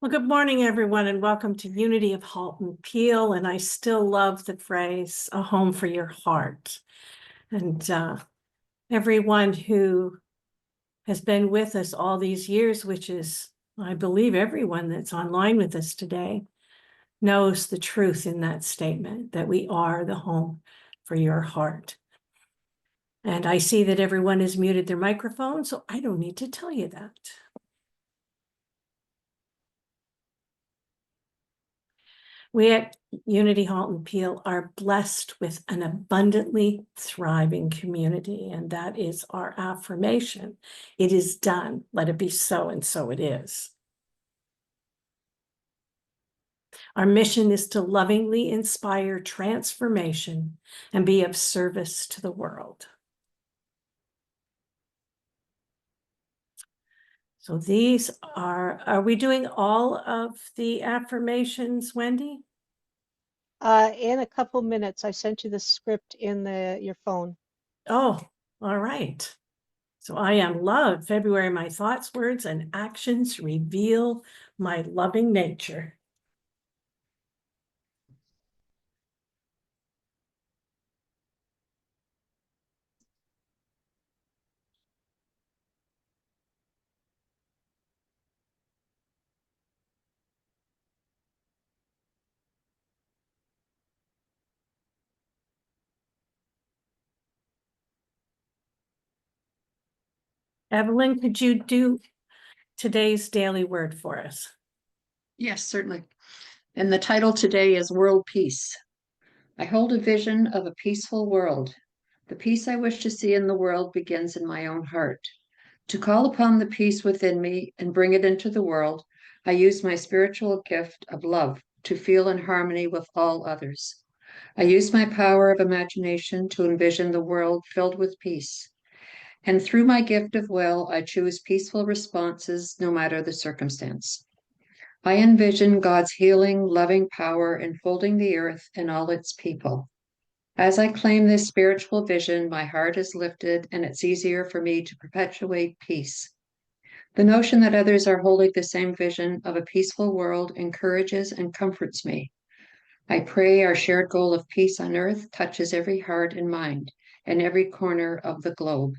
Well, good morning, everyone, and welcome to Unity of Halton Peel. And I still love the phrase, a home for your heart. And everyone who has been with us all these years, which is, I believe, everyone that's online with us today, knows the truth in that statement, that we are the home for your heart. And I see that everyone has muted their microphone, so I don't need to tell you that. We at Unity Halton Peel are blessed with an abundantly thriving community, and that is our affirmation. It is done. Let it be so, and so it is. Our mission is to lovingly inspire transformation and be of service to the world. So these are we doing all of the affirmations, Wendy? In a couple minutes. I sent you the script in your phone. Oh, all right. So I am love. February, my thoughts, words, and actions reveal my loving nature. Evelyn, could you do today's daily word for us? Yes, certainly. And the title today is World Peace. I hold a vision of a peaceful world. The peace I wish to see in the world begins in my own heart. To call upon the peace within me and bring it into the world, I use my spiritual gift of love to feel in harmony with all others. I use my power of imagination to envision the world filled with peace. And through my gift of will, I choose peaceful responses no matter the circumstance. I envision God's healing, loving power enfolding the earth and all its people. As I claim this spiritual vision, my heart is lifted and it's easier for me to perpetuate peace. The notion that others are holding the same vision of a peaceful world encourages and comforts me. I pray our shared goal of peace on earth touches every heart and mind and every corner of the globe.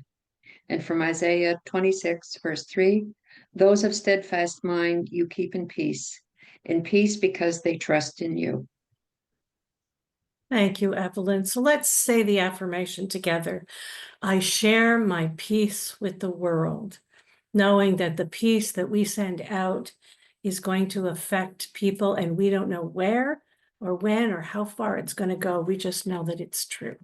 And from Isaiah 26, verse 3, those of steadfast mind you keep in peace because they trust in you. Thank you, Evelyn. So let's say the affirmation together. I share my peace with the world, knowing that the peace that we send out is going to affect people, and we don't know where or when or how far it's going to go. We just know that it's true.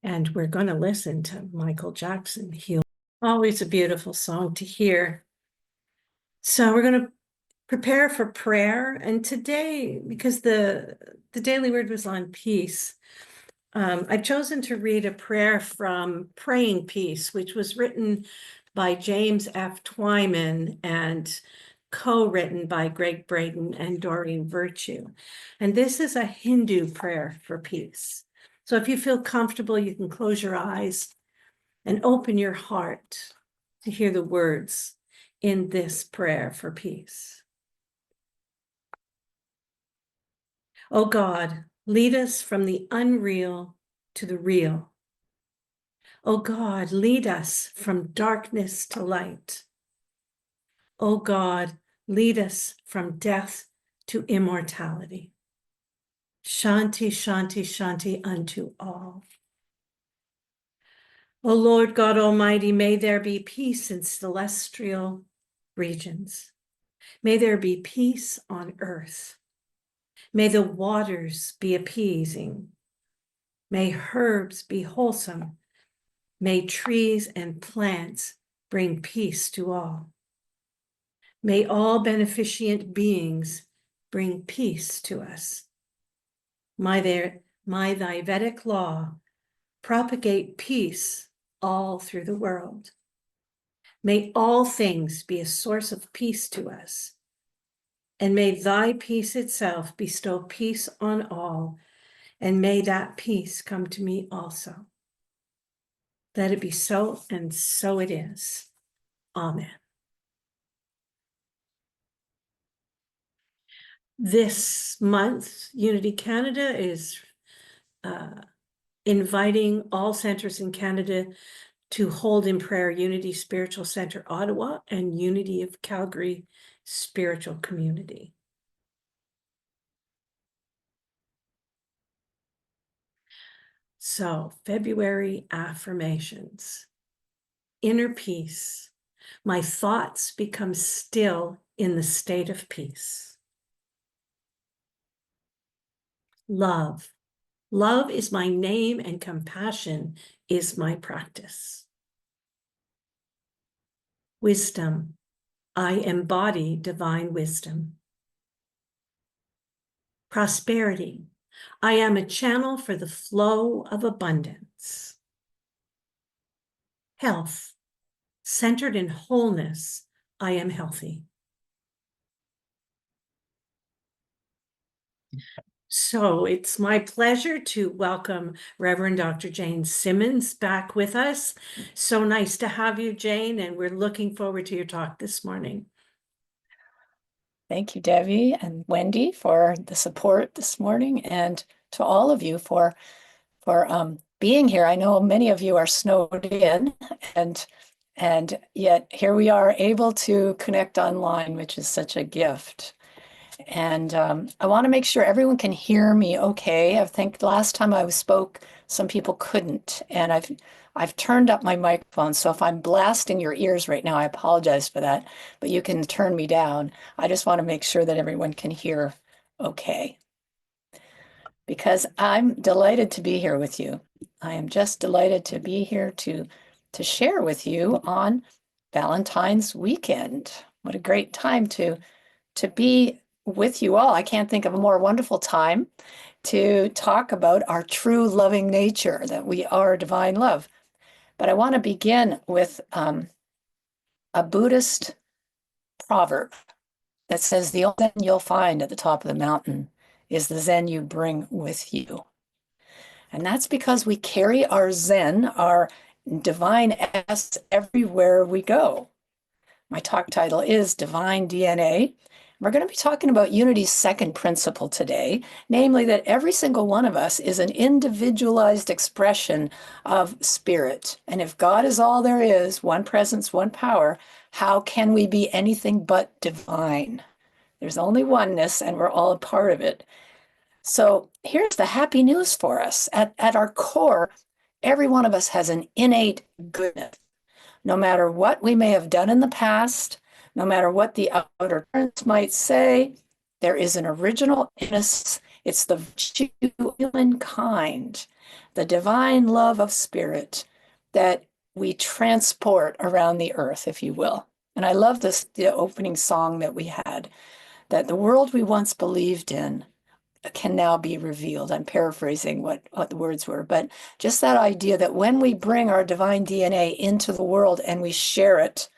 And we're going to listen to Michael Jackson, Heal. Always a beautiful song to hear. So we're going to prepare for prayer. And today, because the daily word was on peace, I've chosen to read a prayer from Praying Peace, which was written by James F. Twyman and co-written by Greg Braden and Doreen Virtue. And this is a Hindu prayer for peace. So if you feel comfortable, you can close your eyes and open your heart to hear the words in this prayer for peace. Oh God, lead us from the unreal to the real. Oh God, lead us from darkness to light. Oh God, lead us from death to immortality. Shanti, Shanti, Shanti unto all. O Lord God Almighty, may there be peace in celestial regions. May there be peace on earth. May the waters be appeasing. May herbs be wholesome. May trees and plants bring peace to all. May all beneficent beings bring peace to us. May thy Vedic law propagate peace all through the world. May all things be a source of peace to us. And may thy peace itself bestow peace on all. And may that peace come to me also. Let it be so, and so it is. Amen. This month, Unity Canada is inviting all centers in Canada to hold in prayer Unity Spiritual Center Ottawa and Unity of Calgary Spiritual Community. So, February affirmations. Inner peace. My thoughts become still in the state of peace. Love. Love is my name and compassion is my practice. Wisdom. I embody divine wisdom. Prosperity. I am a channel for the flow of abundance. Health. Centered in wholeness, I am healthy. So it's my pleasure to welcome Reverend Dr. Jane Simmons back with us. So nice to have you, Jane, and we're looking forward to your talk this morning. Thank you, Debbie and Wendy, for the support this morning, and to all of you for being here. I know many of you are snowed in, and yet here we are able to connect online, which is such a gift. And I want to make sure everyone can hear me okay. I think the last time I spoke, some people couldn't, and I've turned up my microphone, so if I'm blasting your ears right now, I apologize for that, but you can turn me down. I just want to make sure that everyone can hear okay. Because I'm delighted to be here with you. I am just delighted to be here to share with you on Valentine's weekend. What a great time to be with you all. I can't think of a more wonderful time to talk about our true loving nature, that we are divine love. But I want to begin with a Buddhist proverb that says, the only Zen you'll find at the top of the mountain is the Zen you bring with you. And that's because we carry our Zen, our divine essence, everywhere we go. My talk title is Divine DNA. We're going to be talking about Unity's second principle today, namely that every single one of us is an individualized expression of spirit. And if God is all there is, one presence, one power, how can we be anything but divine? There's only oneness, and we're all a part of it. So here's the happy news for us. At our core, every one of us has an innate goodness. No matter what we may have done in the past, no matter what the outer appearance might say, there is an original innocence. It's the virtue of humankind, the divine love of spirit that we transport around the earth, if you will. And I love this, the opening song that we had, that the world we once believed in can now be revealed. I'm paraphrasing what the words were, but just that idea that when we bring our divine DNA into the world and we share it,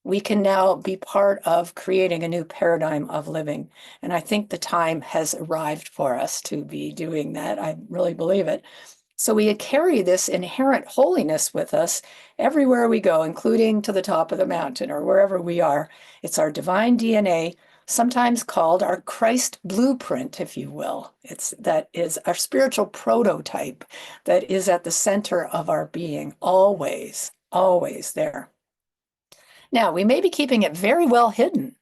we can now be part of creating a new paradigm of living. And I think the time has arrived for us to be doing that. I really believe it. So we carry this inherent holiness with us everywhere we go, including to the top of the mountain or wherever we are. It's our divine DNA, sometimes called our Christ blueprint, if you will. That is our spiritual prototype that is at the center of our being, always, always there. Now, we may be keeping it very well hidden.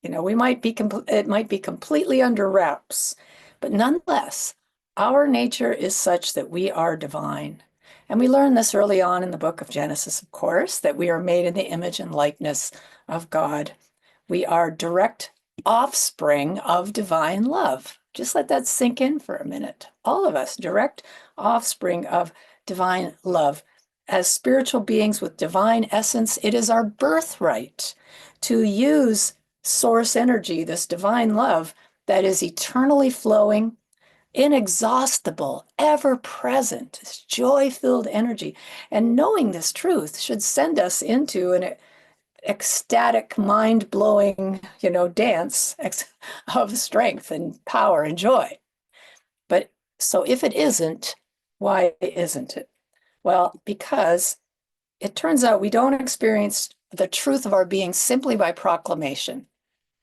You know, it might be completely under wraps, but nonetheless, our nature is such that we are divine. And we learn this early on in the book of Genesis, of course, that we are made in the image and likeness of God. We are direct offspring of divine love. Just let that sink in for a minute. All of us, direct offspring of divine love. As spiritual beings with divine essence, it is our birthright to use source energy, this divine love that is eternally flowing, inexhaustible, ever present, this joy-filled energy. And knowing this truth should send us into an ecstatic, mind-blowing, dance of strength and power and joy. But so if it isn't, why isn't it? Well, because it turns out we don't experience the truth of our being simply by proclamation,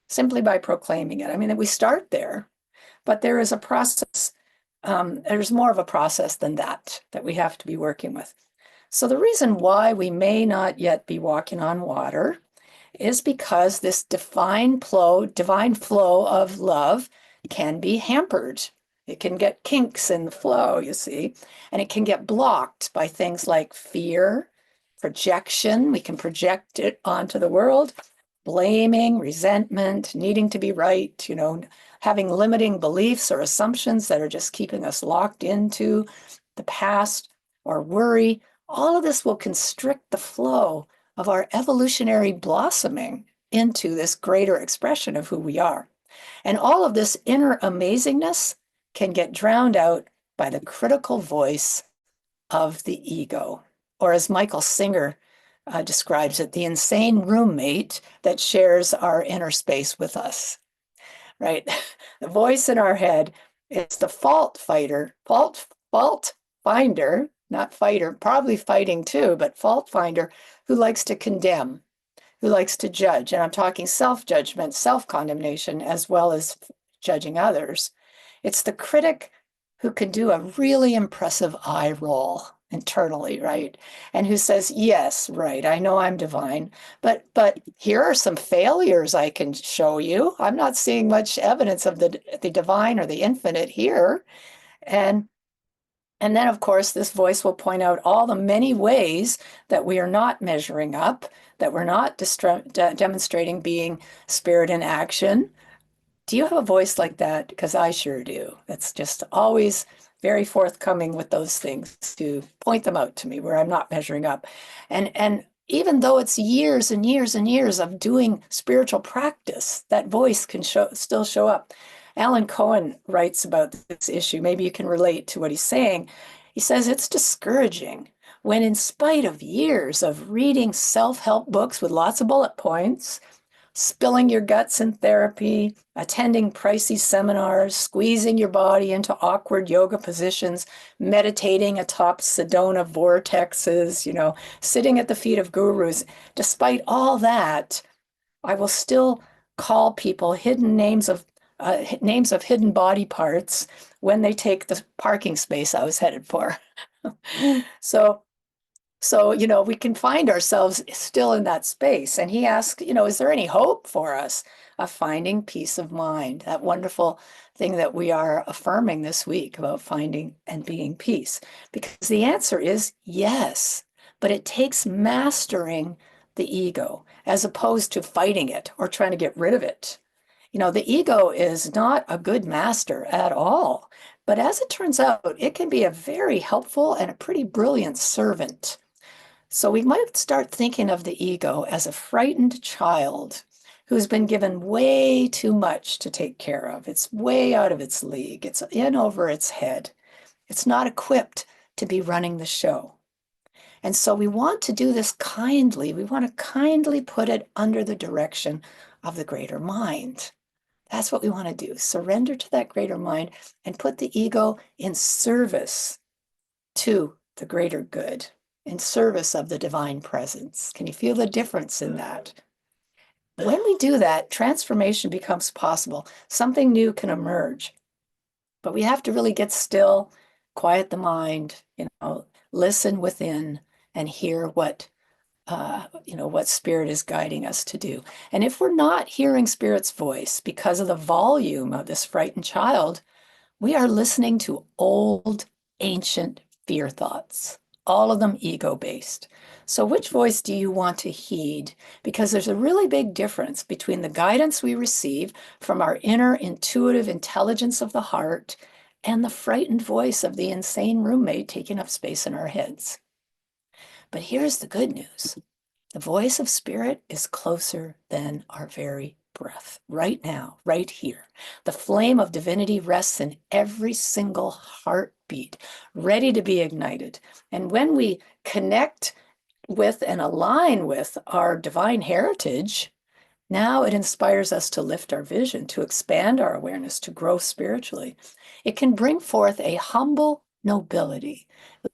simply by proclaiming it. I mean, we start there, but there is a process. There's more of a process than that we have to be working with. So the reason why we may not yet be walking on water is because this divine flow of love can be hampered. It can get kinks in the flow, you see, and it can get blocked by things like fear, projection. We can project it onto the world, blaming, resentment, needing to be right, having limiting beliefs or assumptions that are just keeping us locked into the past, or worry. All of this will constrict the flow of our evolutionary blossoming into this greater expression of who we are. And all of this inner amazingness can get drowned out by the critical voice of the ego, or as Michael Singer describes it, the insane roommate that shares our inner space with us, right? The voice in our head is the fault finder, not fighter, probably fighting too, but fault finder, who likes to condemn, who likes to judge. And I'm talking self-judgment, self-condemnation, as well as judging others. It's the critic who can do a really impressive eye roll internally, right? And who says, yes, right, I know I'm divine, but here are some failures I can show you. I'm not seeing much evidence of the divine or the infinite here. And then, of course, this voice will point out all the many ways that we are not measuring up, that we're not demonstrating being spirit in action. Do you have a voice like that? Because I sure do. It's just always very forthcoming with those things to point them out to me where I'm not measuring up. And even though it's years and years and years of doing spiritual practice, that voice can still show up. Alan Cohen writes about this issue. Maybe you can relate to what he's saying. He says it's discouraging when, in spite of years of reading self-help books with lots of bullet points, spilling your guts in therapy, attending pricey seminars, squeezing your body into awkward yoga positions, meditating atop Sedona vortexes, sitting at the feet of gurus. Despite all that, I will still call people names of hidden body parts when they take the parking space I was headed for. So, we can find ourselves still in that space. And he asked, is there any hope for us of finding peace of mind? That wonderful thing that we are affirming this week about finding and being peace. Because the answer is yes, but it takes mastering the ego as opposed to fighting it or trying to get rid of it. The ego is not a good master at all. But as it turns out, it can be a very helpful and a pretty brilliant servant. So we might start thinking of the ego as a frightened child who's been given way too much to take care of. It's way out of its league. It's in over its head. It's not equipped to be running the show. And so we want to do this kindly. We want to kindly put it under the direction of the greater mind. That's what we want to do. Surrender to that greater mind and put the ego in service to the greater good, in service of the divine presence. Can you feel the difference in that? When we do that, transformation becomes possible. Something new can emerge. But we have to really get still, quiet the mind, listen within and hear what Spirit is guiding us to do. And if we're not hearing Spirit's voice because of the volume of this frightened child, we are listening to old, ancient fear thoughts, all of them ego-based. So which voice do you want to heed? Because there's a really big difference between the guidance we receive from our inner intuitive intelligence of the heart and the frightened voice of the insane roommate taking up space in our heads. But here's the good news. The voice of Spirit is closer than our very breath, right now, right here. The flame of divinity rests in every single heartbeat, ready to be ignited. And when we connect with and align with our divine heritage, now it inspires us to lift our vision, to expand our awareness, to grow spiritually. It can bring forth a humble nobility.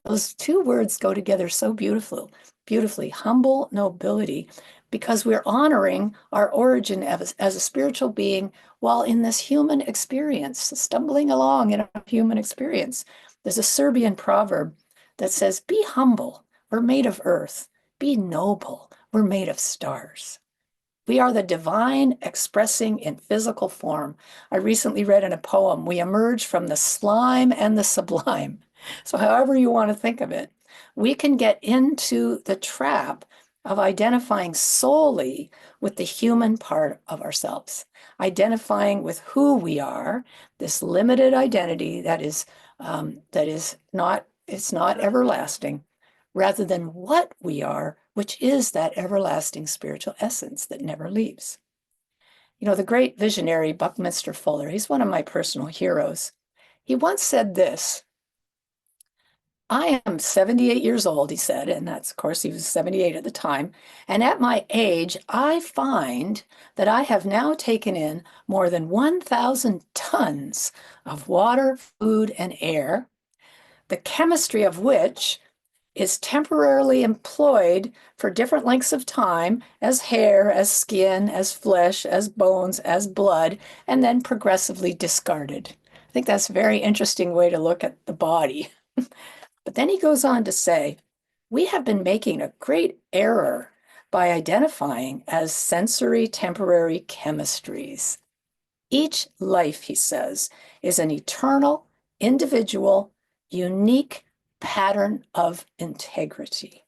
Those two words go together so beautifully. Humble nobility, because we're honoring our origin as a spiritual being while in this human experience, stumbling along in a human experience. There's a Serbian proverb that says, be humble, we're made of earth. Be noble, we're made of stars. We are the divine expressing in physical form. I recently read in a poem, we emerge from the slime and the sublime. So however you want to think of it, we can get into the trap of identifying solely with the human part of ourselves, identifying with who we are, this limited identity that is not, it's not everlasting, rather than what we are, which is that everlasting spiritual essence that never leaves. You know, the great visionary Buckminster Fuller, he's one of my personal heroes. He once said this, I am 78 years old, he said, and that's, of course, he was 78 at the time. And at my age, I find that I have now taken in more than 1,000 tons of water, food, and air, the chemistry of which is temporarily employed for different lengths of time as hair, as skin, as flesh, as bones, as blood, and then progressively discarded. I think that's a very interesting way to look at the body. But then he goes on to say, we have been making a great error by identifying as sensory temporary chemistries. Each life, he says, is an eternal, individual, unique pattern of integrity,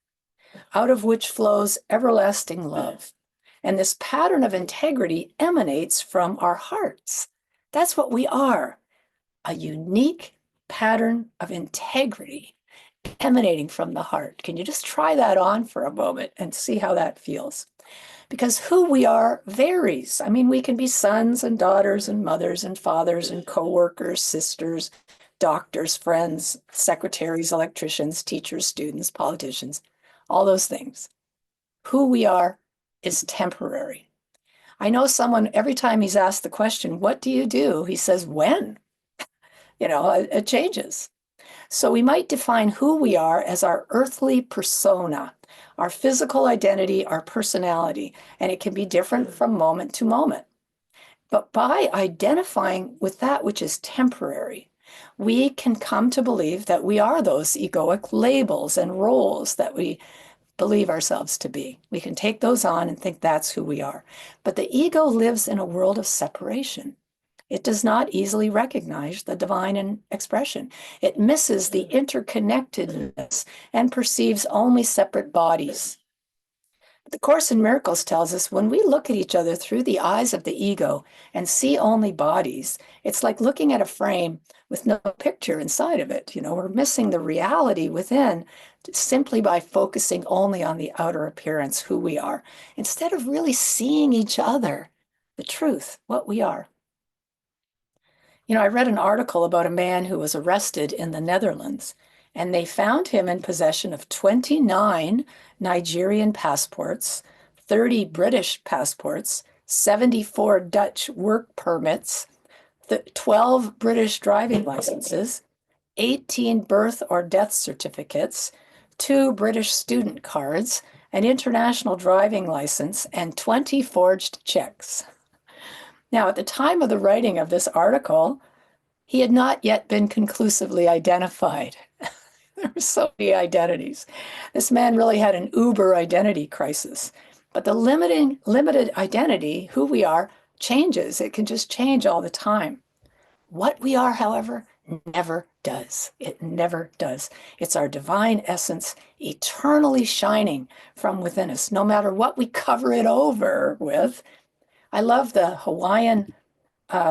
out of which flows everlasting love. And this pattern of integrity emanates from our hearts. That's what we are, a unique pattern of integrity emanating from the heart. Can you just try that on for a moment and see how that feels? Because who we are varies. I mean, we can be sons and daughters and mothers and fathers and co-workers, sisters, doctors, friends, secretaries, electricians, teachers, students, politicians, all those things. Who we are is temporary. I know someone, every time he's asked the question, what do you do? He says, when? You know, it changes. So we might define who we are as our earthly persona, our physical identity, our personality, and it can be different from moment to moment. But by identifying with that which is temporary, we can come to believe that we are those egoic labels and roles that we believe ourselves to be. We can take those on and think that's who we are. But the ego lives in a world of separation. It does not easily recognize the divine in expression. It misses the interconnectedness and perceives only separate bodies. The Course in Miracles tells us when we look at each other through the eyes of the ego and see only bodies, it's like looking at a frame with no picture inside of it. You know, we're missing the reality within simply by focusing only on the outer appearance, who we are, instead of really seeing each other, the truth, what we are. You know, I read an article about a man who was arrested in the Netherlands, and they found him in possession of 29 Nigerian passports, 30 British passports, 74 Dutch work permits, 12 British driving licenses, 18 birth or death certificates, 2 British student cards, an international driving license, and 20 forged checks. Now, at the time of the writing of this article, he had not yet been conclusively identified. There were so many identities. This man really had an uber identity crisis. But the limited identity, who we are, changes. It can just change all the time. What we are, however, never does. It never does. It's our divine essence eternally shining from within us, no matter what we cover it over with. I love the Hawaiian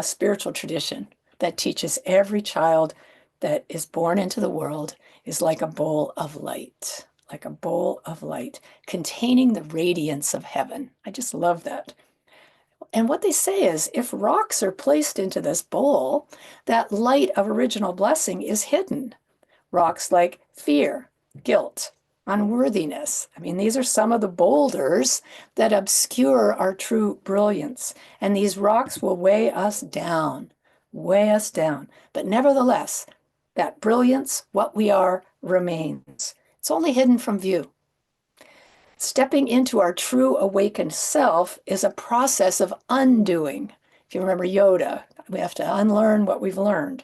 spiritual tradition that teaches every child that is born into the world is like a bowl of light, containing the radiance of heaven. I just love that. And what they say is if rocks are placed into this bowl, that light of original blessing is hidden. Rocks like fear, guilt, unworthiness. I mean, these are some of the boulders that obscure our true brilliance. And these rocks will weigh us down. But nevertheless, that brilliance, what we are, remains. It's only hidden from view. Stepping into our true awakened self is a process of undoing. If you remember Yoda, we have to unlearn what we've learned.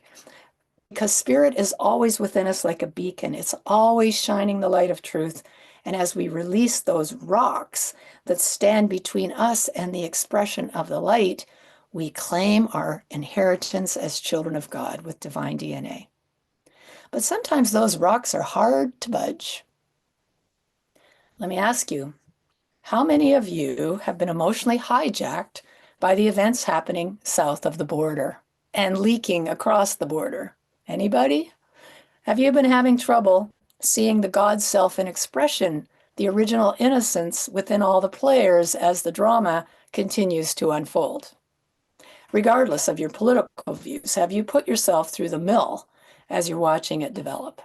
Because spirit is always within us like a beacon. It's always shining the light of truth. And as we release those rocks that stand between us and the expression of the light, we claim our inheritance as children of God with divine DNA. But sometimes those rocks are hard to budge. Let me ask you, how many of you have been emotionally hijacked by the events happening south of the border and leaking across the border? Anybody? Have you been having trouble seeing the God self in expression, the original innocence within all the players as the drama continues to unfold? Regardless of your political views, have you put yourself through the mill as you're watching it develop?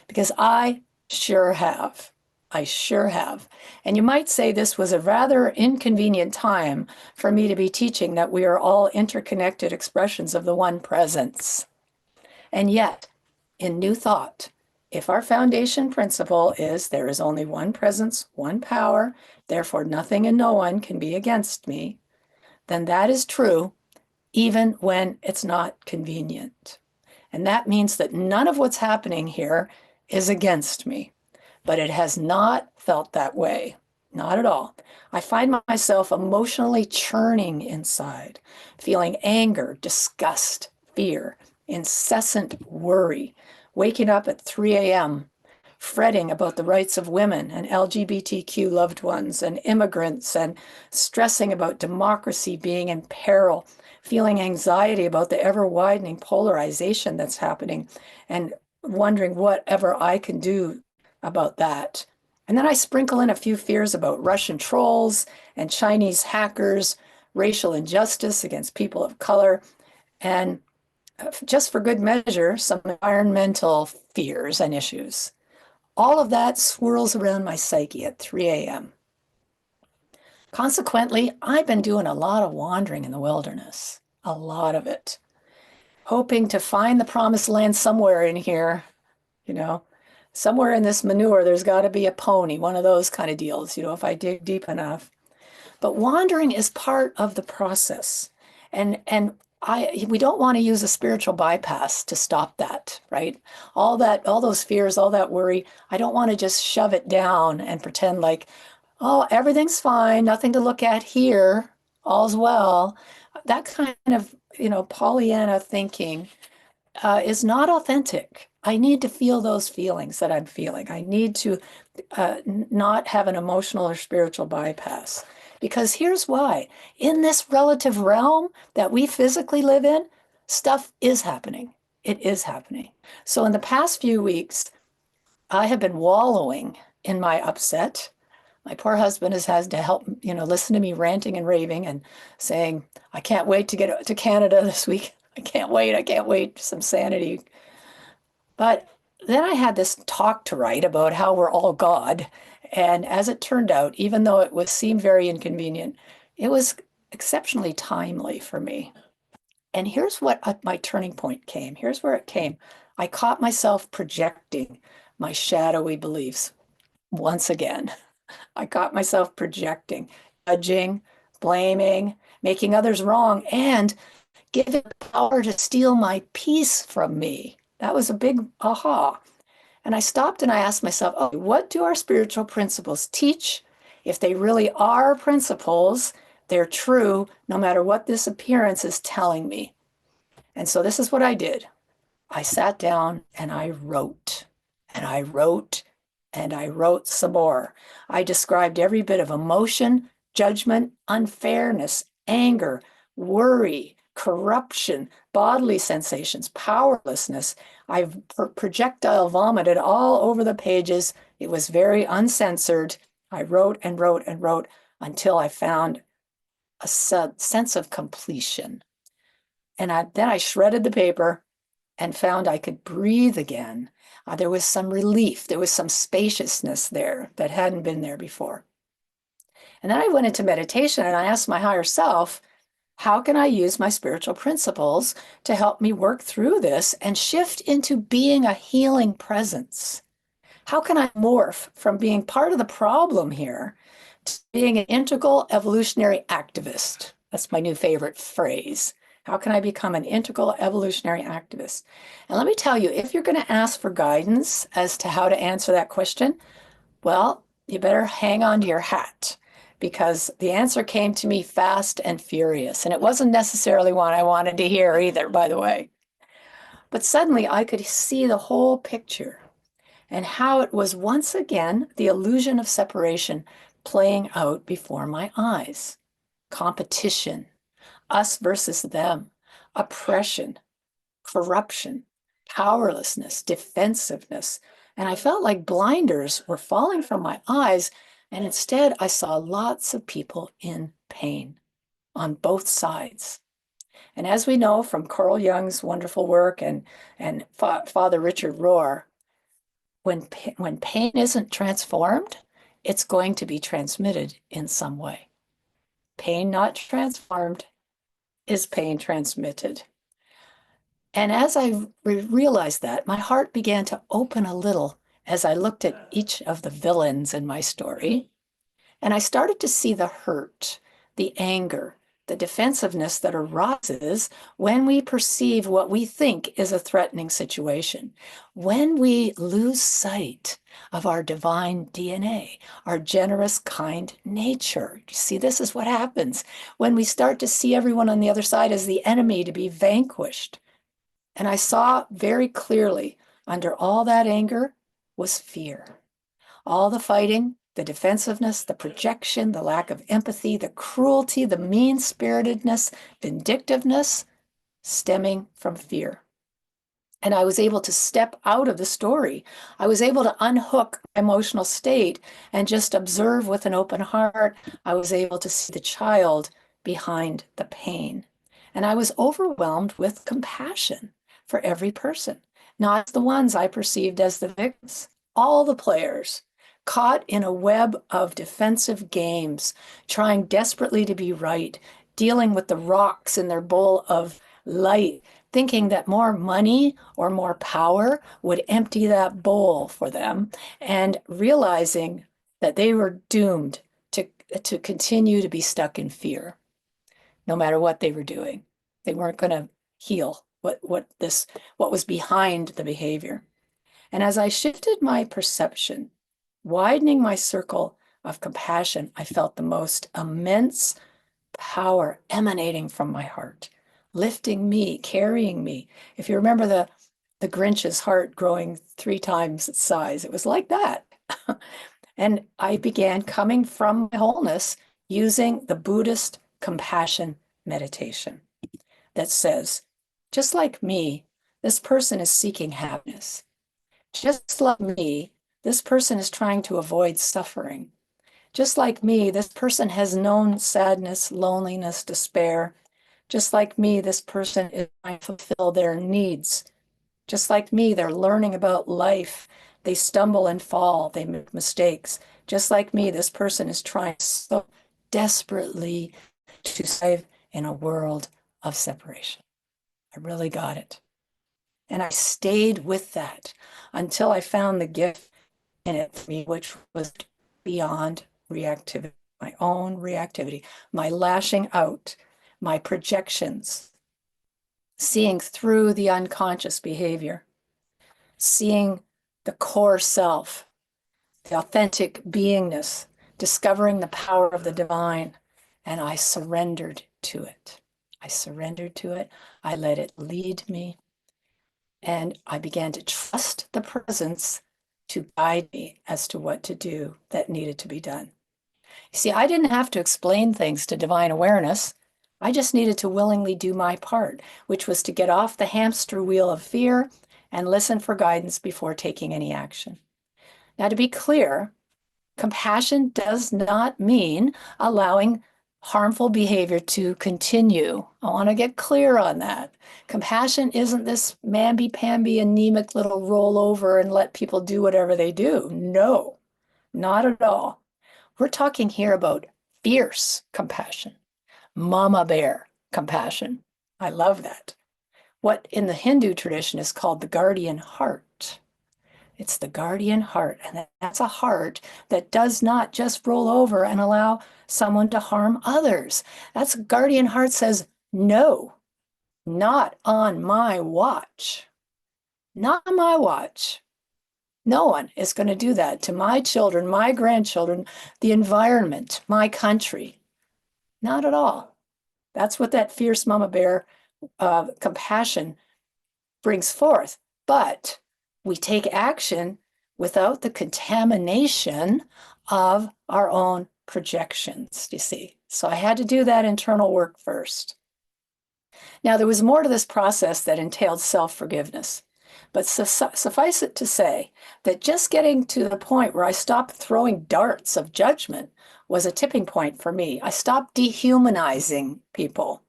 Because I sure have. I sure have. And you might say this was a rather inconvenient time for me to be teaching that we are all interconnected expressions of the one presence. And yet, in New Thought, if our foundation principle is there is only one presence, one power, therefore nothing and no one can be against me, then that is true even when it's not convenient. And that means that none of what's happening here is against me. But it has not felt that way. Not at all. I find myself emotionally churning inside, feeling anger, disgust, fear, incessant worry, waking up at 3 a.m., fretting about the rights of women and LGBTQ loved ones and immigrants, and stressing about democracy being in peril, feeling anxiety about the ever-widening polarization that's happening, and wondering whatever I can do about that. And then I sprinkle in a few fears about Russian trolls and Chinese hackers, racial injustice against people of color, and just for good measure, some environmental fears and issues. All of that swirls around my psyche at 3 a.m. Consequently, I've been doing a lot of wandering in the wilderness, a lot of it, hoping to find the promised land somewhere in here, you know. Somewhere in this manure, there's got to be a pony, one of those kind of deals, if I dig deep enough. But wandering is part of the process. And we don't want to use a spiritual bypass to stop that, right? All those fears, all that worry, I don't want to just shove it down and pretend like, oh, everything's fine, nothing to look at here, all's well. That kind of, Pollyanna thinking is not authentic. I need to feel those feelings that I'm feeling. I need to not have an emotional or spiritual bypass. Because here's why. In this relative realm that we physically live in, stuff is happening. It is happening. So in the past few weeks, I have been wallowing in my upset. My poor husband has had to help, listen to me ranting and raving and saying, I can't wait to get to Canada this week. I can't wait, some sanity. But then I had this talk to write about how we're all God. And as it turned out, even though it seemed very inconvenient, it was exceptionally timely for me. And here's what my turning point came. Here's where it came. I caught myself projecting my shadowy beliefs once again. I caught myself projecting, judging, blaming, making others wrong, and giving power to steal my peace from me. That was a big aha. And I stopped and I asked myself, oh, what do our spiritual principles teach? If they really are principles, they're true no matter what this appearance is telling me. And so this is what I did. I sat down and I wrote, and I wrote, and I wrote some more. I described every bit of emotion, judgment, unfairness, anger, worry, corruption, bodily sensations, powerlessness. I've projectile vomited all over the pages. It was very uncensored. I wrote and wrote and wrote until I found a sense of completion. And then I shredded the paper and found I could breathe again. There was some relief. There was some spaciousness there that hadn't been there before. And then I went into meditation and I asked my higher self, How can I use my spiritual principles to help me work through this and shift into being a healing presence? How can I morph from being part of the problem here to being an integral evolutionary activist? That's my new favorite phrase. How can I become an integral evolutionary activist? And let me tell you, if you're going to ask for guidance as to how to answer that question, well, you better hang on to your hat, because the answer came to me fast and furious. And it wasn't necessarily one I wanted to hear either, by the way. But suddenly I could see the whole picture and how it was once again the illusion of separation playing out before my eyes. Competition, us versus them, oppression, corruption, powerlessness, defensiveness. And I felt like blinders were falling from my eyes. And instead, I saw lots of people in pain on both sides. And as we know from Carl Jung's wonderful work and Father Richard Rohr, when pain isn't transformed, it's going to be transmitted in some way. Pain not transformed is pain transmitted. And as I realized that, my heart began to open a little as I looked at each of the villains in my story. And I started to see the hurt, the anger, the defensiveness that arises when we perceive what we think is a threatening situation. When we lose sight of our divine DNA, our generous, kind nature. You see, this is what happens when we start to see everyone on the other side as the enemy to be vanquished. And I saw very clearly under all that anger was fear. All the fighting, the defensiveness, the projection, the lack of empathy, the cruelty, the mean-spiritedness, vindictiveness, stemming from fear. And I was able to step out of the story. I was able to unhook my emotional state and just observe with an open heart. I was able to see the child behind the pain. And I was overwhelmed with compassion for every person, not the ones I perceived as the victims, all the players caught in a web of defensive games, trying desperately to be right, dealing with the rocks in their bowl of light, thinking that more money or more power would empty that bowl for them, and realizing that they were doomed to continue to be stuck in fear, no matter what they were doing. They weren't going to heal what was behind the behavior. And as I shifted my perception, widening my circle of compassion, I felt the most immense power emanating from my heart, lifting me, carrying me. If you remember the Grinch's heart growing 3 times its size, it was like that. And I began coming from my wholeness using the Buddhist compassion meditation that says, just like me, this person is seeking happiness. Just like me, this person is trying to avoid suffering. Just like me, this person has known sadness, loneliness, despair. Just like me, this person is trying to fulfill their needs. Just like me, they're learning about life. They stumble and fall. They make mistakes. Just like me, this person is trying so desperately to survive in a world of separation. I really got it. And I stayed with that until I found the gift in it for me, which was beyond reactivity, my own reactivity, my lashing out, my projections, seeing through the unconscious behavior, seeing the core self, the authentic beingness, discovering the power of the divine. And I surrendered to it. I surrendered to it. I let it lead me. And I began to trust the presence to guide me as to what to do that needed to be done. You see, I didn't have to explain things to divine awareness. I just needed to willingly do my part, which was to get off the hamster wheel of fear and listen for guidance before taking any action. Now, to be clear, compassion does not mean allowing harmful behavior to continue. I want to get clear on that. Compassion isn't this mamby-pamby, anemic little roll over and let people do whatever they do. No, not at all. We're talking here about fierce compassion, mama bear, compassion. I love that. What in the Hindu tradition is called the guardian heart. It's the guardian heart, and that's a heart that does not just roll over and allow someone to harm others. That's guardian heart says, no, not on my watch. Not on my watch. No one is going to do that to my children, my grandchildren, the environment, my country. Not at all. That's what that fierce mama bear compassion brings forth. But we take action without the contamination of our own projections, you see. So I had to do that internal work first. Now, there was more to this process that entailed self-forgiveness. But suffice it to say that just getting to the point where I stopped throwing darts of judgment was a tipping point for me. I stopped dehumanizing people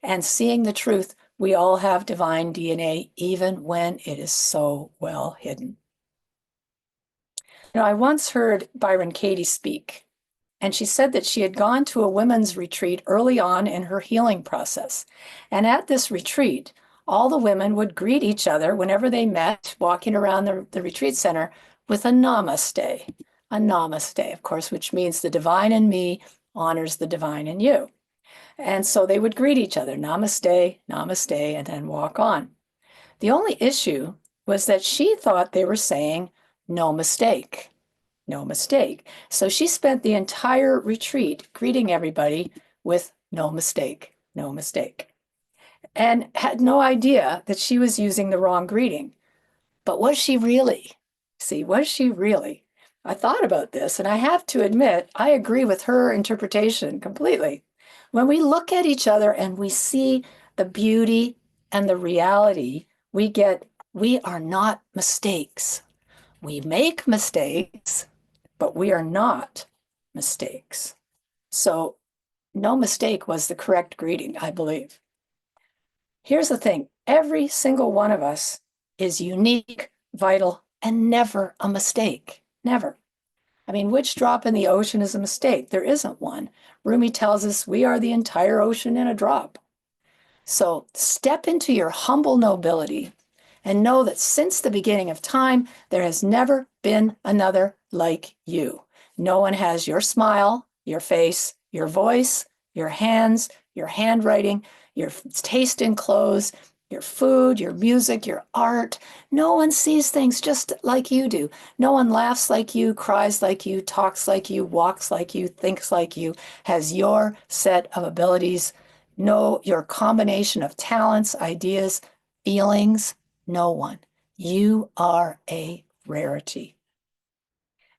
and seeing the truth. We all have divine DNA, even when it is so well hidden. You know, I once heard Byron Katie speak, and she said that she had gone to a women's retreat early on in her healing process. And at this retreat, all the women would greet each other whenever they met, walking around the retreat center, with a namaste. A namaste, of course, which means the divine in me honors the divine in you. And so they would greet each other, namaste, namaste, and then walk on. The only issue was that she thought they were saying, no mistake, no mistake. So she spent the entire retreat greeting everybody with no mistake, no mistake, and had no idea that she was using the wrong greeting. But was she really? See, was she really? I thought about this, and I have to admit, I agree with her interpretation completely. When we look at each other and we see the beauty and the reality, we are not mistakes. We make mistakes, but we are not mistakes. So no mistake was the correct greeting, I believe. Here's the thing. Every single one of us is unique, vital, and never a mistake. Never. I mean, which drop in the ocean is a mistake? There isn't one. Rumi tells us we are the entire ocean in a drop. So step into your humble nobility and know that since the beginning of time, there has never been another like you. No one has your smile, your face, your voice, your hands, your handwriting, your taste in clothes, your food, your music, your art. No one sees things just like you do. No one laughs like you, cries like you, talks like you, walks like you, thinks like you, has your set of abilities, your combination of talents, ideas, feelings. No one. You are a rarity.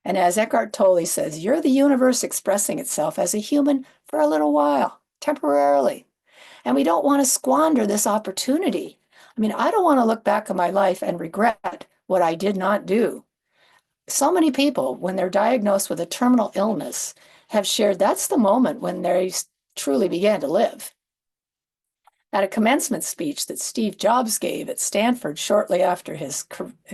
And as Eckhart Tolle says, you're the universe expressing itself as a human for a little while, temporarily. And we don't want to squander this opportunity. I mean, I don't want to look back on my life and regret what I did not do. So many people, when they're diagnosed with a terminal illness, have shared that's the moment when they truly began to live. At a commencement speech that Steve Jobs gave at Stanford shortly after his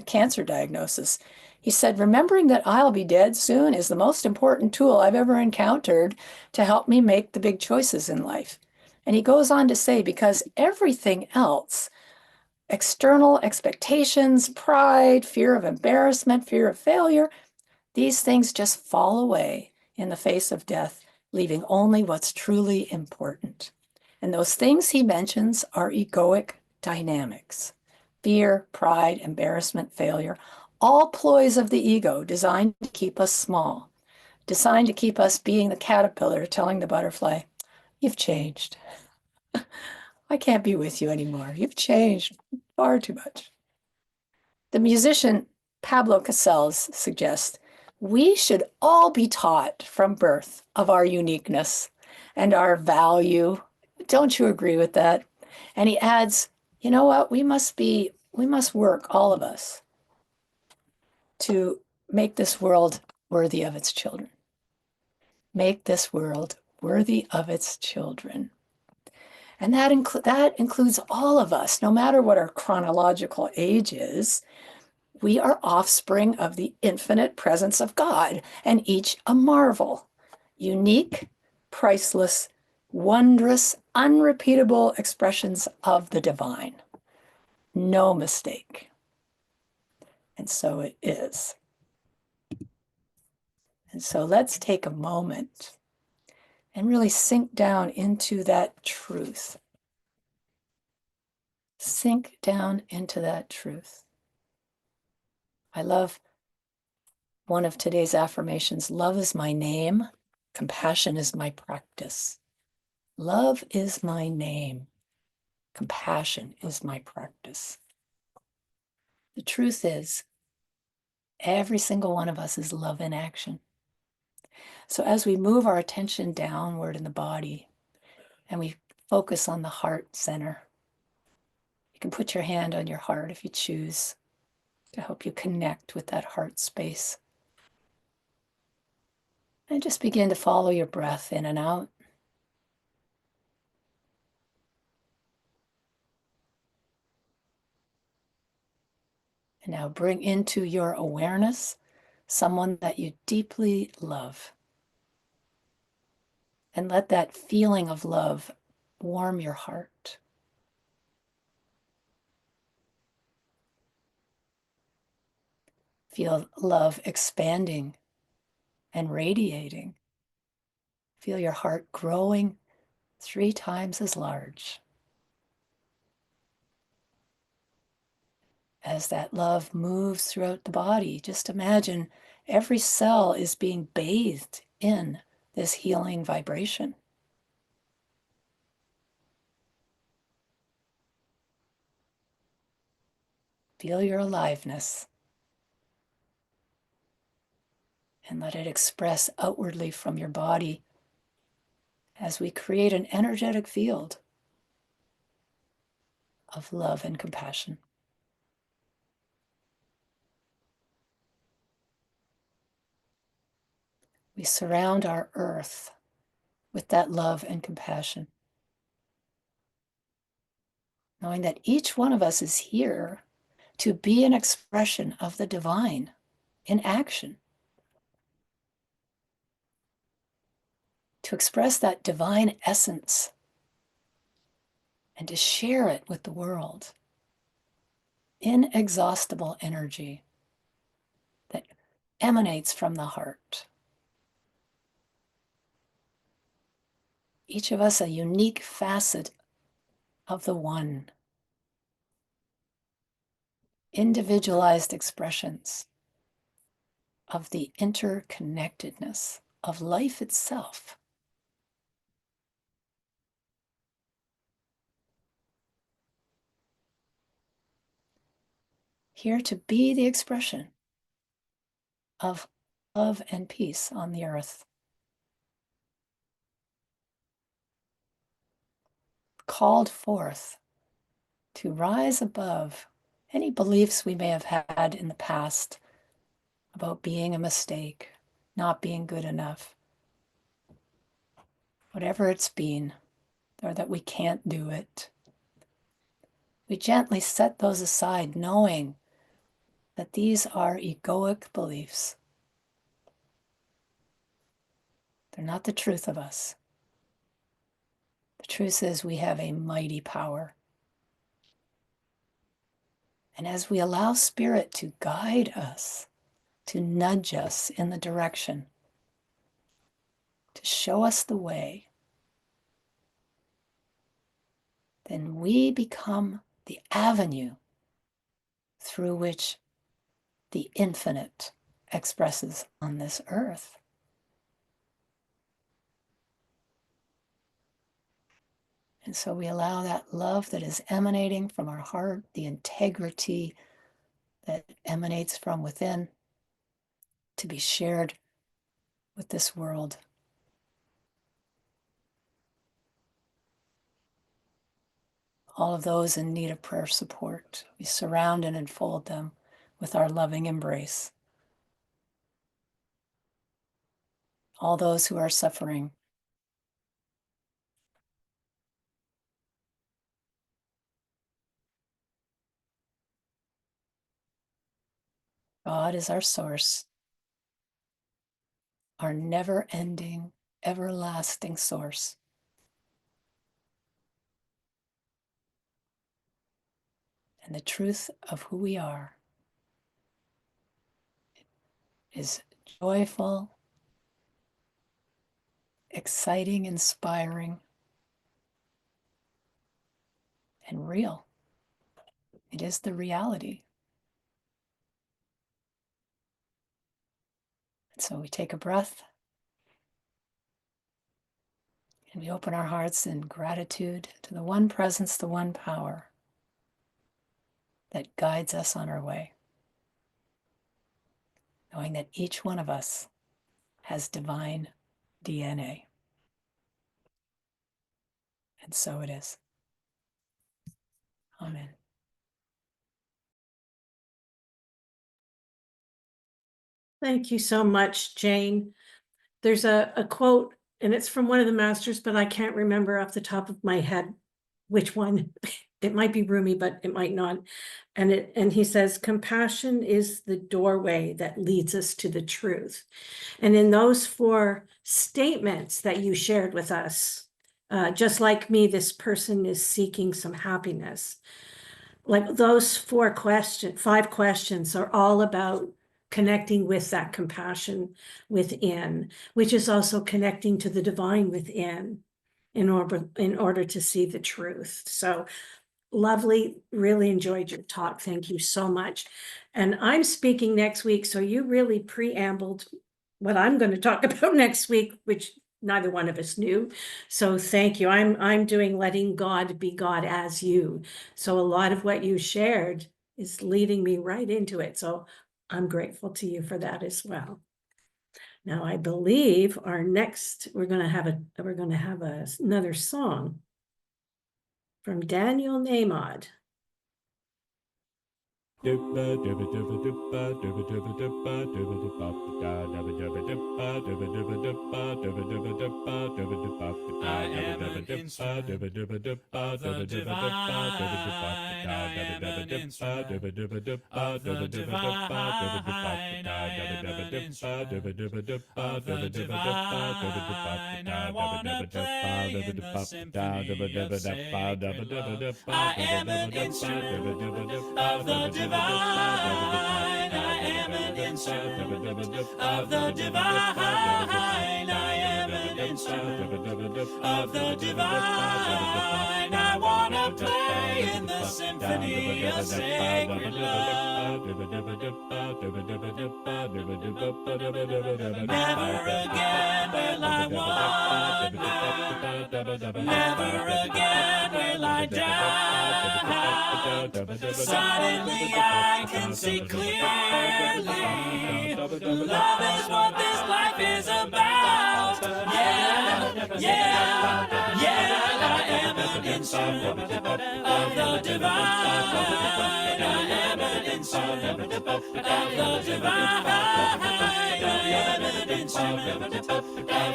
cancer diagnosis, he said, remembering that I'll be dead soon is the most important tool I've ever encountered to help me make the big choices in life. And he goes on to say, because everything else, external expectations, pride, fear of embarrassment, fear of failure, these things just fall away in the face of death, leaving only what's truly important. And those things he mentions are egoic dynamics: fear, pride, embarrassment, failure, all ploys of the ego designed to keep us small, designed to keep us being the caterpillar telling the butterfly, you've changed. I can't be with you anymore. You've changed far too much. The musician Pablo Casals suggests we should all be taught from birth of our uniqueness and our value. Don't you agree with that? And he adds, you know what? We must work, all of us, to make this world worthy of its children. Make this world worthy of its children. And that includes all of us, no matter what our chronological age is. We are offspring of the infinite presence of God, and each a marvel, unique, priceless, wondrous, unrepeatable expressions of the divine. No mistake. And so it is. And so let's take a moment and really sink down into that truth. Sink down into that truth. I love one of today's affirmations. Love is my name. Compassion is my practice. Love is my name. Compassion is my practice. The truth is, every single one of us is love in action. So as we move our attention downward in the body and we focus on the heart center, you can put your hand on your heart if you choose to help you connect with that heart space. And just begin to follow your breath in and out. And now bring into your awareness someone that you deeply love. And let that feeling of love warm your heart. Feel love expanding and radiating. Feel your heart growing 3 times as large. As that love moves throughout the body, just imagine every cell is being bathed in this healing vibration. Feel your aliveness and let it express outwardly from your body as we create an energetic field of love and compassion. We surround our earth with that love and compassion, knowing that each one of us is here to be an expression of the divine in action, to express that divine essence and to share it with the world. Inexhaustible energy that emanates from the heart. Each of us a unique facet of the one. Individualized expressions of the interconnectedness of life itself. Here to be the expression of love and peace on the earth. Called forth to rise above any beliefs we may have had in the past about being a mistake, not being good enough, whatever it's been, or that we can't do it. We gently set those aside, knowing that these are egoic beliefs. They're not the truth of us. The truth is we have a mighty power. And as we allow Spirit to guide us, to nudge us in the direction, to show us the way, then we become the avenue through which the infinite expresses on this earth. And so we allow that love that is emanating from our heart, the integrity that emanates from within, to be shared with this world. All of those in need of prayer support, we surround and enfold them with our loving embrace. All those who are suffering, God is our source, our never-ending, everlasting source. and the truth of who we are is joyful, exciting, inspiring, and real. It is the reality. And so we take a breath and we open our hearts in gratitude to the one presence, the one power that guides us on our way, knowing that each one of us has divine DNA. And so it is. Amen. Thank you so much, Jane. There's a quote, and it's from one of the masters, but I can't remember off the top of my head which one. It might be Rumi, but it might not. And he says, compassion is the doorway that leads us to the truth. And in those 4 statements that you shared with us, just like me, this person is seeking some happiness. Like those 5 questions are all about connecting with that compassion within, which is also connecting to the divine within in order to see the truth. So lovely, really enjoyed your talk. Thank you so much. And I'm speaking next week, so you really preambled what I'm going to talk about next week, which neither one of us knew. So thank you. I'm doing letting God be God as you. So a lot of what you shared is leading me right into it. So I'm grateful to you for that as well. Now I believe our next we're going to have another song from Daniel Namod. I am an instrument of the divine. I am an instrument of the divine. I am an instrument of the divine. I wanna play in the symphony of sacred love. I am an instrument of the divine. I am an instrument of the divine. I am an instrument of the divine. I wanna play in the symphony of sacred love. Never again will I wander. Never again will I doubt. Suddenly I can see clearly. Love is what this life is about. Yeah, yeah, yeah. I am an instrument of the divine. I am an instrument of the divine. I am an instrument of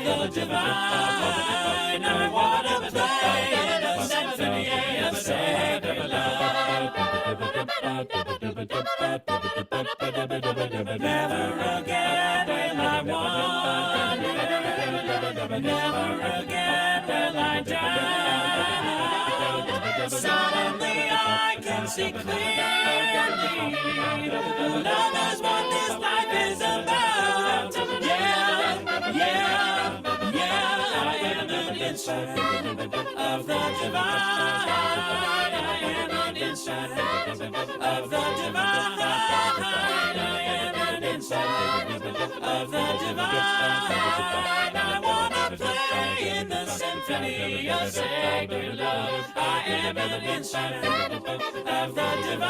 the divine. I wanna play in a symphony of sacred love. Never again will I wander. Never again will I doubt. Suddenly I can see clearly. Love is what this life is about. Yeah, yeah, yeah. I am an instrument of the divine. I am an instrument of the divine. I am an instrument of the divine. I wanna play in the symphony of sacred love. I am an instrument of the divine.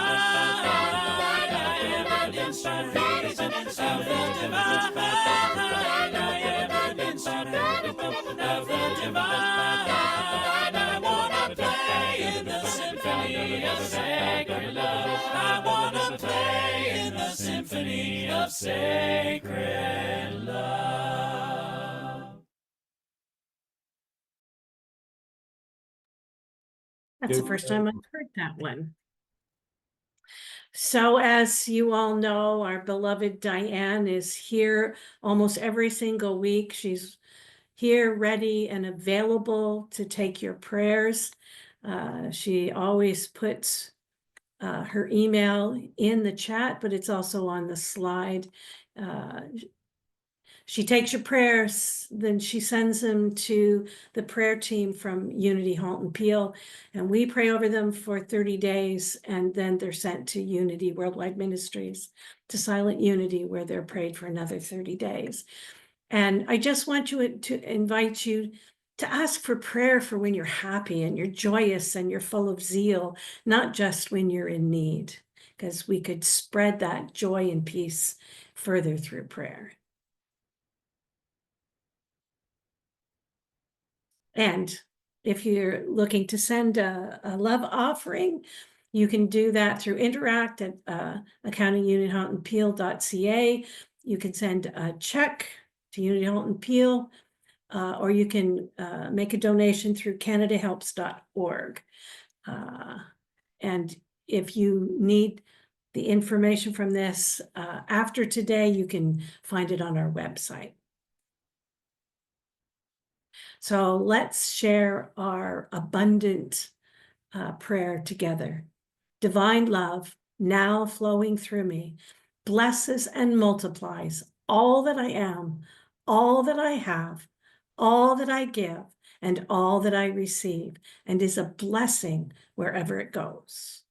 I am an instrument of the divine. I am an instrument of the divine. I wanna play in the symphony of sacred love. I wanna play in the symphony of sacred love. That's the first time I've heard that one. So as you all know, our beloved Diane is here almost every single week. She's here ready and available to take your prayers. She always puts her email in the chat, but it's also on the slide. She takes your prayers, then she sends them to the prayer team from Unity Halton Peel, and we pray over them for 30 days, and then they're sent to Unity Worldwide Ministries, to Silent Unity, where they're prayed for another 30 days. And I just want to invite you to ask for prayer for when you're happy and you're joyous and you're full of zeal, not just when you're in need, because we could spread that joy and peace further through prayer. And if you're looking to send a love offering, you can do that through Interact at accountingunionhaltonpeel.ca. You can send a check to Unity Halton Peel, or you can make a donation through canadahelps.org. And if you need the information from this after today, you can find it on our website. So let's share our abundant prayer together. Divine love, now flowing through me, blesses and multiplies all that I am, all that I have, all that I give, and all that I receive, and is a blessing wherever it goes.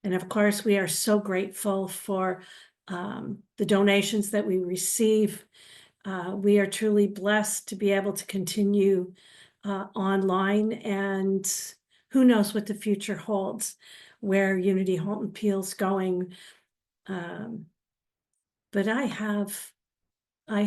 And of course, we are so grateful for the donations that we receive. We are truly blessed to be able to continue online, and who knows what the future holds, where Unity Halton Peel's going. But I have a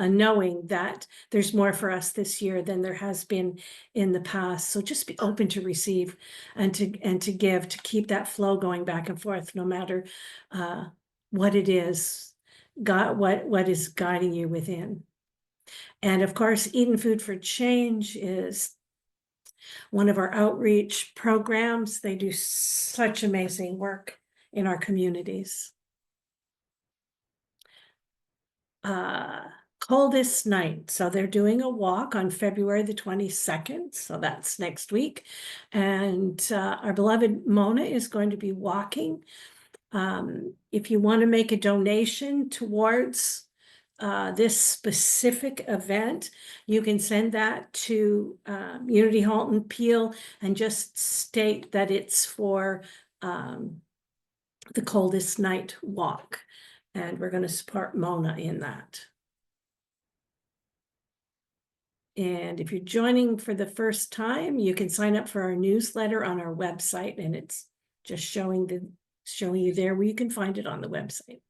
knowing that there's more for us this year than there has been in the past. So just be open to receive and to give, to keep that flow going back and forth, no matter what it is, God, what is guiding you within. And of course, Eden Food for Change is one of our outreach programs. They do such amazing work in our communities. Coldest night. So they're doing a walk on February the 22nd. So that's next week. And our beloved Mona is going to be walking. If you want to make a donation towards this specific event, you can send that to Unity Halton Peel and just state that it's for the Coldest Night walk. And we're going to support Mona in that. And if you're joining for the first time, you can sign up for our newsletter on our website, and it's just showing you there where you can find it on the website.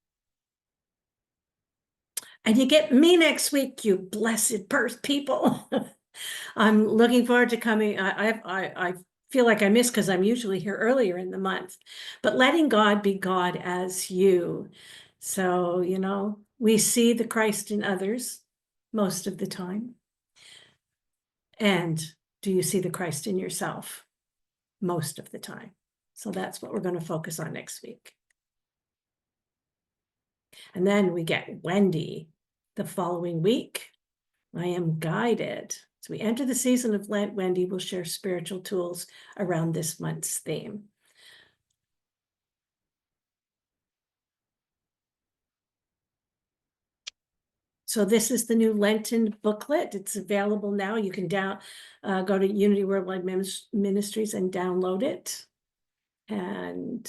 And you get me next week, you blessed people. I'm looking forward to coming. I feel like I miss, because I'm usually here earlier in the month, but letting God be God as you. So, you know, we see the Christ in others most of the time. And do you see the Christ in yourself most of the time? So that's what we're going to focus on next week. And then we get Wendy the following week. I am guided. So we enter the season of Lent. Wendy will share spiritual tools around this month's theme. So this is the new Lenten booklet. It's available now. You can go to Unity Worldwide Ministries and download it. And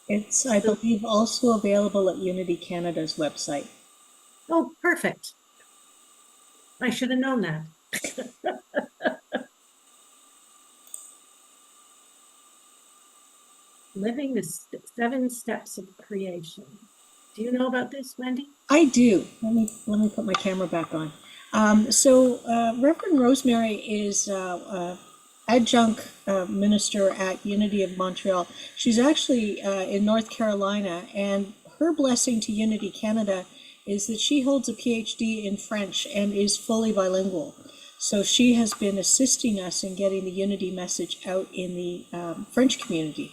It's, I believe, also available at Unity Canada's website. oh, perfect. I should have known that. Living the 7 steps of creation. Do you know about this, Wendy? I do. Let me put my camera back on. Reverend Rosemary is adjunct minister at Unity of Montreal. She's actually in North Carolina, and her blessing to Unity Canada is that she holds a PhD in French and is fully bilingual. So she has been assisting us in getting the Unity message out in the French community.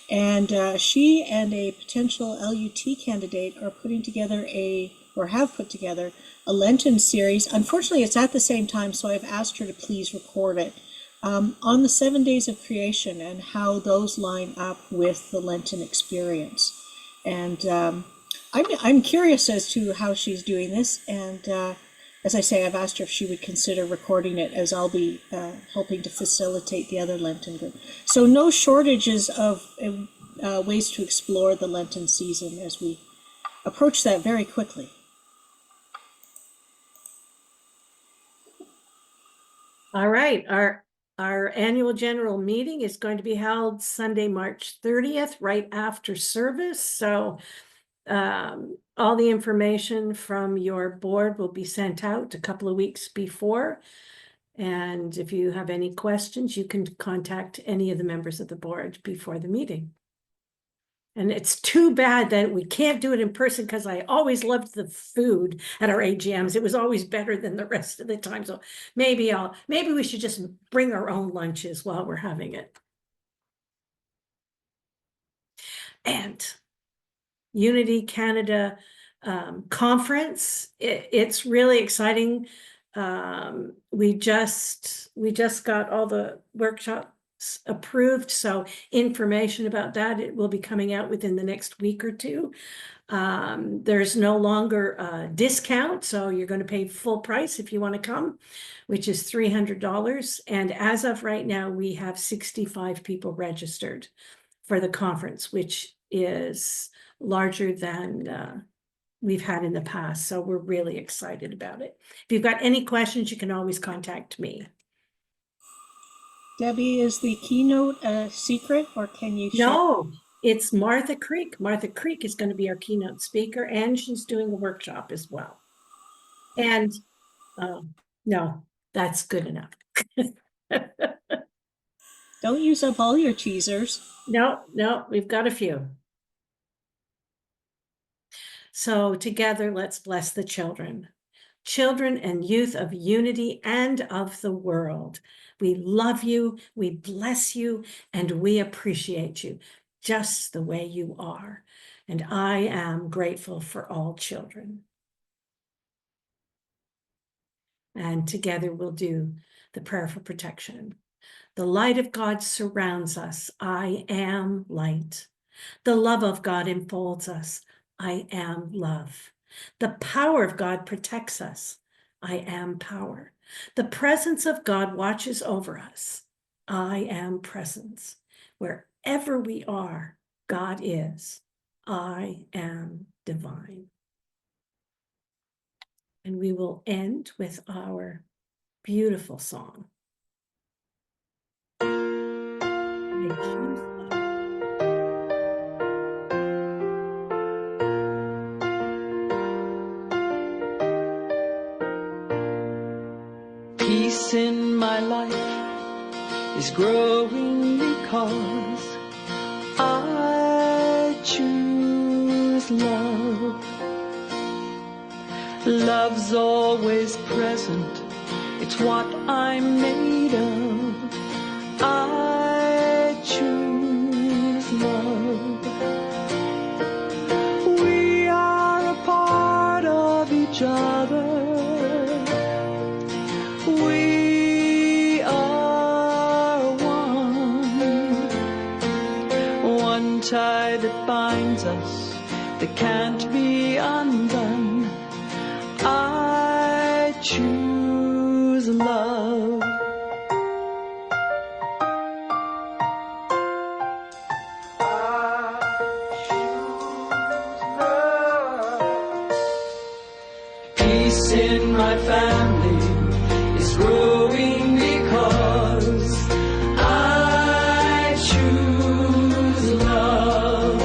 And she and a potential LUT candidate are putting together a or have put together a Lenten series. Unfortunately, it's at the same time, so I've asked her to please record it, on the 7 days of creation and how those line up with the Lenten experience. And I'm curious as to how she's doing this. And as I say, I've asked her if she would consider recording it, as I'll be helping to facilitate the other Lenten group. So no shortages of ways to explore the Lenten season as we approach that very quickly. All right, our annual general meeting is going to be held Sunday, March 30th, right after service. So all the information from your board will be sent out a couple of weeks before. And if you have any questions, you can contact any of the members of the board before the meeting. And it's too bad that we can't do it in person, because I always loved the food at our AGMs. It was always better than the rest of the time. So maybe we should just bring our own lunches while we're having it. And Unity Canada conference, it's really exciting. We just got all the workshops approved, so information about that, it will be coming out within the next week or two. There's no longer a discount, so you're going to pay full price if you want to come, which is $300. And as of right now, we have 65 people registered for the conference, which is larger than we've had in the past. So we're really excited about it. If you've got any questions, you can always contact me. Debbie, is the keynote a secret, or can you share? No, it's Martha Creek. Martha Creek is going to be our keynote speaker, and she's doing a workshop as well. And no, that's good enough. Don't use up all your teasers. No, we've got a few. So together, let's bless the children. Children and youth of Unity and of the world. We love you, we bless you, and we appreciate you just the way you are. And I am grateful for all children. And together we'll do the prayer for protection. The light of God surrounds us. I am light. The love of God enfolds us. I am love. The power of God protects us. I am power. The presence of God watches over us. I am presence. Wherever we are, God is. I am divine. And we will end with our beautiful song. Peace in my life is growing because I choose love. Love's always present, it's what I'm made of. I choose love. We are a part of each other. We are one tie that binds us, that can't be undone. I choose love. Peace in my family is growing because I choose love.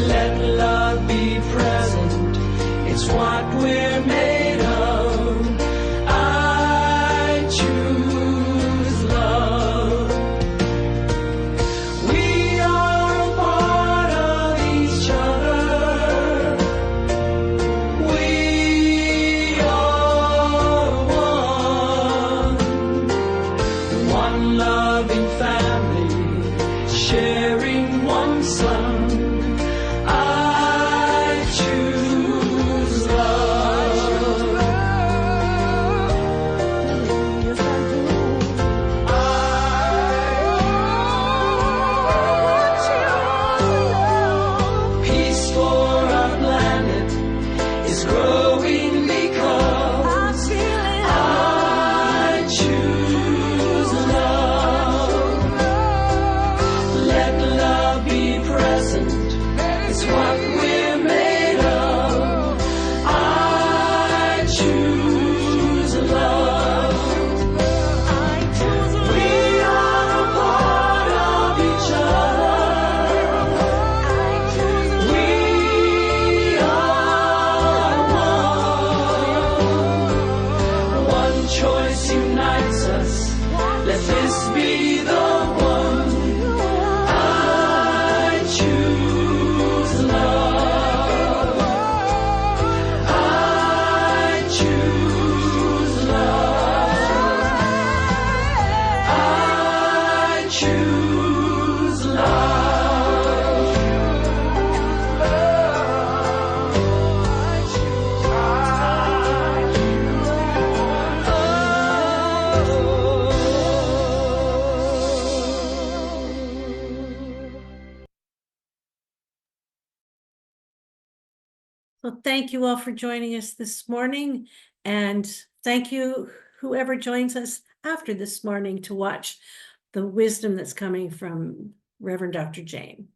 Let love be present, it's what we're made of. I choose love. We are a part of each other. We are one loving family, sharing one son. I choose love be present. It's what we're made of. I choose love. We are a part of each other. We are one. One choice unites us. Let this be the one. I choose love. I choose love. I choose love. So thank you all for joining us this morning, and thank you whoever joins us after this morning to watch the wisdom that's coming from Reverend Dr. Jane.